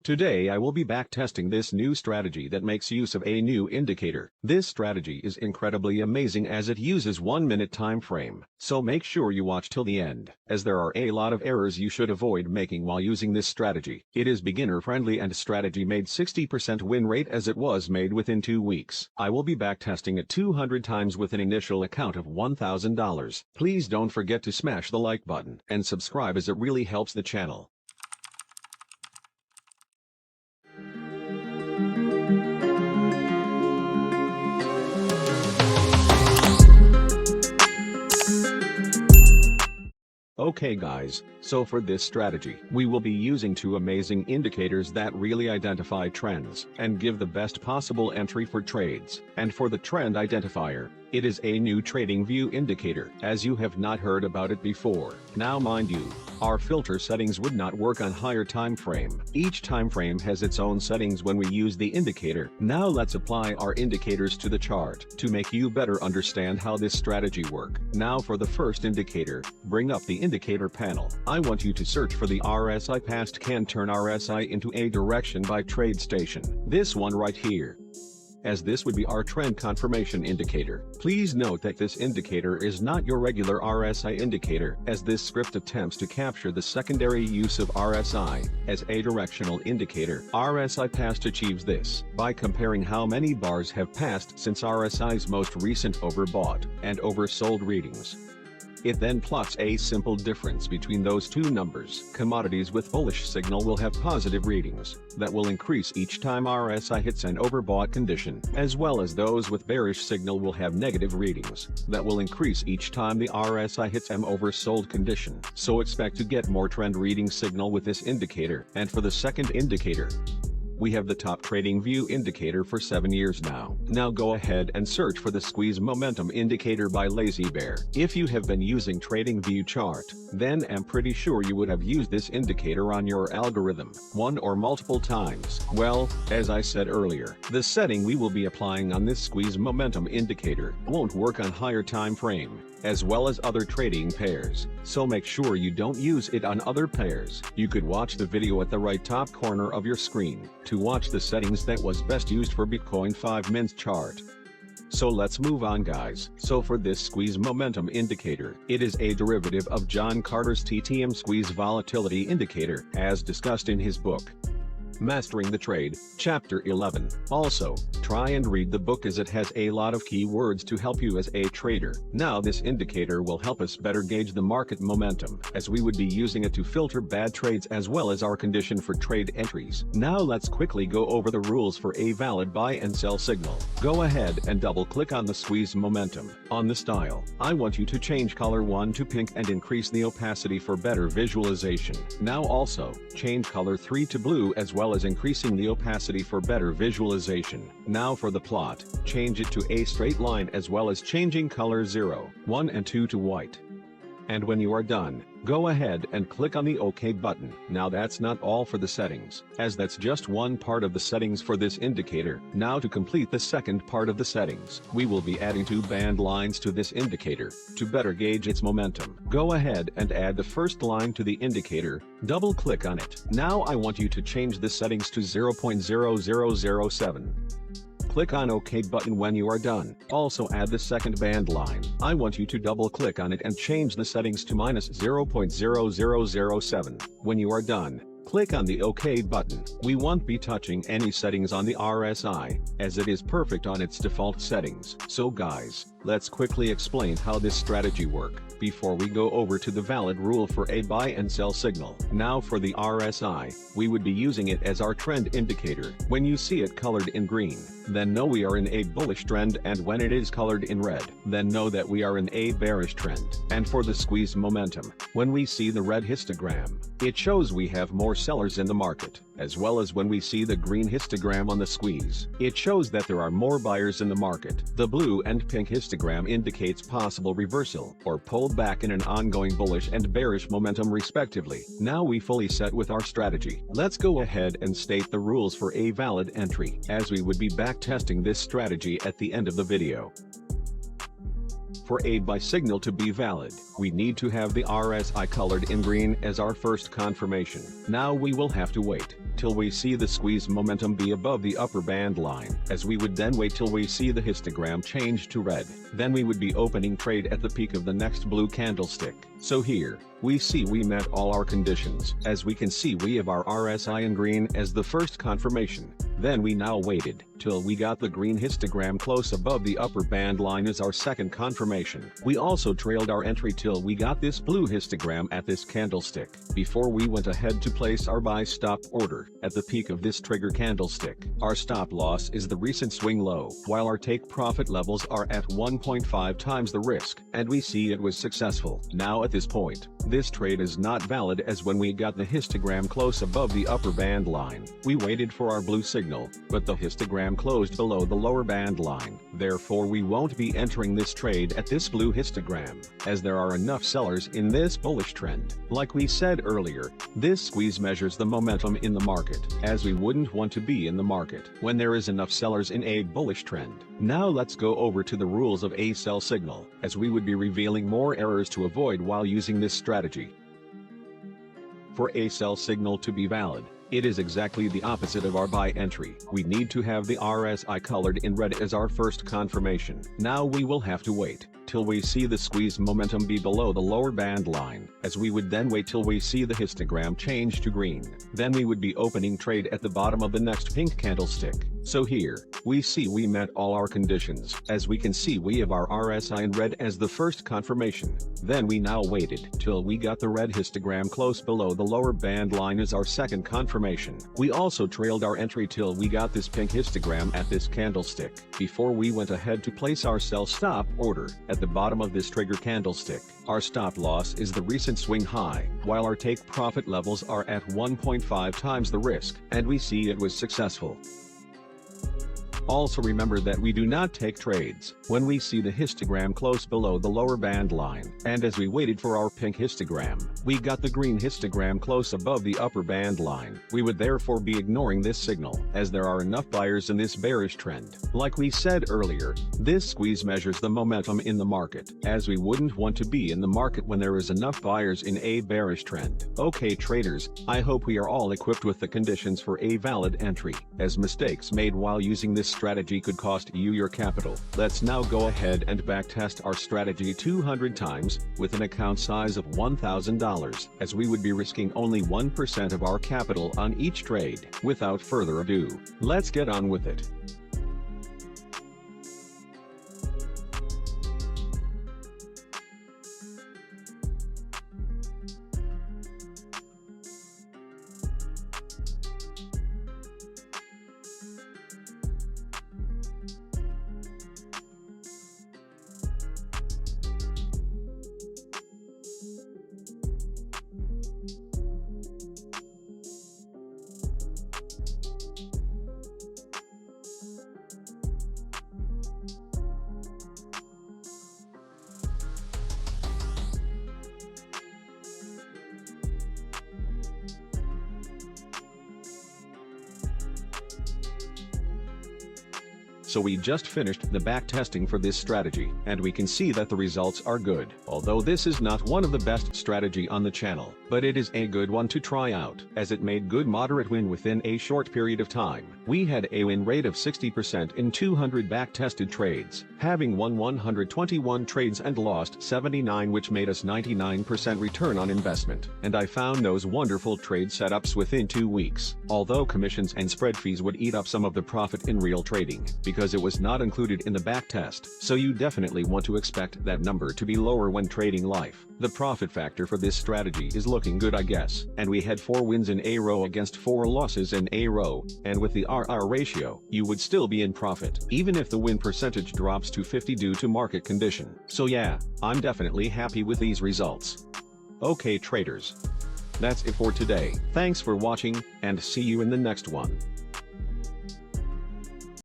Today I will be backtesting this new strategy that makes use of a new indicator. This strategy is incredibly amazing as it uses 1 minute time frame, so make sure you watch till the end, as there are a lot of errors you should avoid making while using this strategy. It is beginner friendly and strategy made 60% win rate as it was made within 2 weeks. I will be backtesting it 200 times with an initial account of $1,000. Please don't forget to smash the like button and subscribe as it really helps the channel. Okay guys, so for this strategy, we will be using 2 amazing indicators that really identify trends and give the best possible entry for trades. And for the trend identifier, it is a new trading view indicator, as you have not heard about it before. Now mind you, our filter settings would not work on higher time frame. Each time frame has its own settings when we use the indicator. Now let's apply our indicators to the chart to make you better understand how this strategy work. Now for the first indicator, bring up the indicator panel. I want you to search for the RSI past can turn RSI into a direction by trade station. This one right here, as this would be our trend confirmation indicator. Please note that this indicator is not your regular RSI indicator, as this script attempts to capture the secondary use of RSI as a directional indicator. RSI past achieves this by comparing how many bars have passed since RSI's most recent overbought and oversold readings. It then plots a simple difference between those two numbers. Commodities with bullish signal will have positive readings that will increase each time RSI hits an overbought condition, as well as those with bearish signal will have negative readings that will increase each time the RSI hits an oversold condition. So expect to get more trend reading signal with this indicator. And for the second indicator, we have the top trading view indicator for 7 years now. Now go ahead and search for the squeeze momentum indicator by Lazy Bear. If you have been using trading view chart, then I'm pretty sure you would have used this indicator on your algorithm one or multiple times. Well, as I said earlier, the setting we will be applying on this squeeze momentum indicator won't work on higher time frame, as well as other trading pairs, so make sure you don't use it on other pairs. You could watch the video at the right top corner of your screen to watch the settings that was best used for Bitcoin 5-minute chart. So let's move on guys. So for this squeeze momentum indicator, it is a derivative of John Carter's TTM squeeze volatility indicator, as discussed in his book, Mastering the Trade, Chapter 11. Also, try and read the book as it has a lot of keywords to help you as a trader. Now this indicator will help us better gauge the market momentum, as we would be using it to filter bad trades as well as our condition for trade entries. Now let's quickly go over the rules for a valid buy and sell signal. Go ahead and double click on the squeeze momentum. On the style, I want you to change color 1 to pink and increase the opacity for better visualization. Now also, change color 3 to blue as well as increasing the opacity for better visualization. Now for the plot, change it to a straight line as well as changing color 0, 1 and 2 to white. And when you are done, go ahead and click on the OK button. Now that's not all for the settings, as that's just one part of the settings for this indicator. Now to complete the second part of the settings, we will be adding 2 band lines to this indicator to better gauge its momentum. Go ahead and add the first line to the indicator, double click on it. Now I want you to change the settings to 0.0007. Click on OK button when you are done. Also add the second band line. I want you to double click on it and change the settings to -0.0007. When you are done, click on the OK button. We won't be touching any settings on the RSI, as it is perfect on its default settings. So guys, let's quickly explain how this strategy works before we go over to the valid rule for a buy and sell signal. Now for the RSI, we would be using it as our trend indicator. When you see it colored in green, then know we are in a bullish trend, and when it is colored in red, then know that we are in a bearish trend. And for the squeeze momentum, when we see the red histogram, it shows we have more sellers in the market, as well as when we see the green histogram on the squeeze, it shows that there are more buyers in the market. The blue and pink histogram indicates possible reversal or pullback in an ongoing bullish and bearish momentum respectively. Now we fully set with our strategy. Let's go ahead and state the rules for a valid entry, as we would be back testing this strategy at the end of the video. For a buy signal to be valid, we need to have the RSI colored in green as our first confirmation. Now we will have to wait till we see the squeeze momentum be above the upper band line, as we would then wait till we see the histogram change to red. Then we would be opening trade at the peak of the next blue candlestick. So here, we see we met all our conditions. As we can see, we have our RSI in green as the first confirmation. Then we now waited till we got the green histogram close above the upper band line as our second confirmation. We also trailed our entry till we got this blue histogram at this candlestick, before we went ahead to place our buy stop order at the peak of this trigger candlestick. Our stop loss is the recent swing low, while our take profit levels are at 1.5 times the risk, and we see it was successful. Now at this point, this trade is not valid, as when we got the histogram close above the upper band line, we waited for our blue signal, but the histogram closed below the lower band line. Therefore we won't be entering this trade at this blue histogram, as there are enough sellers in this bullish trend. Like we said earlier, this squeeze measures the momentum in the market, as we wouldn't want to be in the market when there is enough sellers in a bullish trend. Now let's go over to the rules of a sell signal, as we would be revealing more errors to avoid while using this strategy. For a sell signal to be valid, it is exactly the opposite of our buy entry. We need to have the RSI colored in red as our first confirmation. Now we will have to wait till we see the squeeze momentum be below the lower band line, as we would then wait till we see the histogram change to green. Then we would be opening trade at the bottom of the next pink candlestick. So here, we see we met all our conditions. As we can see, we have our RSI in red as the first confirmation. Then we now waited till we got the red histogram close below the lower band line as our second confirmation. We also trailed our entry till we got this pink histogram at this candlestick, before we went ahead to place our sell stop order at the bottom of this trigger candlestick. Our stop loss is the recent swing high, while our take profit levels are at 1.5 times the risk, and we see it was successful. Also remember that we do not take trades when we see the histogram close below the lower band line, and as we waited for our pink histogram, we got the green histogram close above the upper band line. We would therefore be ignoring this signal, as there are enough buyers in this bearish trend. Like we said earlier, this squeeze measures the momentum in the market, as we wouldn't want to be in the market when there is enough buyers in a bearish trend. Okay traders, I hope we are all equipped with the conditions for a valid entry, as mistakes made while using this strategy could cost you your capital. Let's now go ahead and backtest our strategy 200 times, with an account size of $1,000, as we would be risking only 1% of our capital on each trade. Without further ado, let's get on with it. So we just finished the backtesting for this strategy, and we can see that the results are good. Although this is not one of the best strategy on the channel, but it is a good one to try out, as it made good moderate win within a short period of time. We had a win rate of 60% in 200 backtested trades, having won 121 trades and lost 79, which made us 99% return on investment. And I found those wonderful trade setups within 2 weeks. Although commissions and spread fees would eat up some of the profit in real trading, because it was not included in the backtest, so you definitely want to expect that number to be lower when trading life. The profit factor for this strategy is looking good, I guess, and we had 4 wins in a row against 4 losses in a row, and with the RR ratio, you would still be in profit, even if the win percentage drops to 50 due to market condition. So yeah, I'm definitely happy with these results. Okay traders, that's it for today. Thanks for watching, and see you in the next one.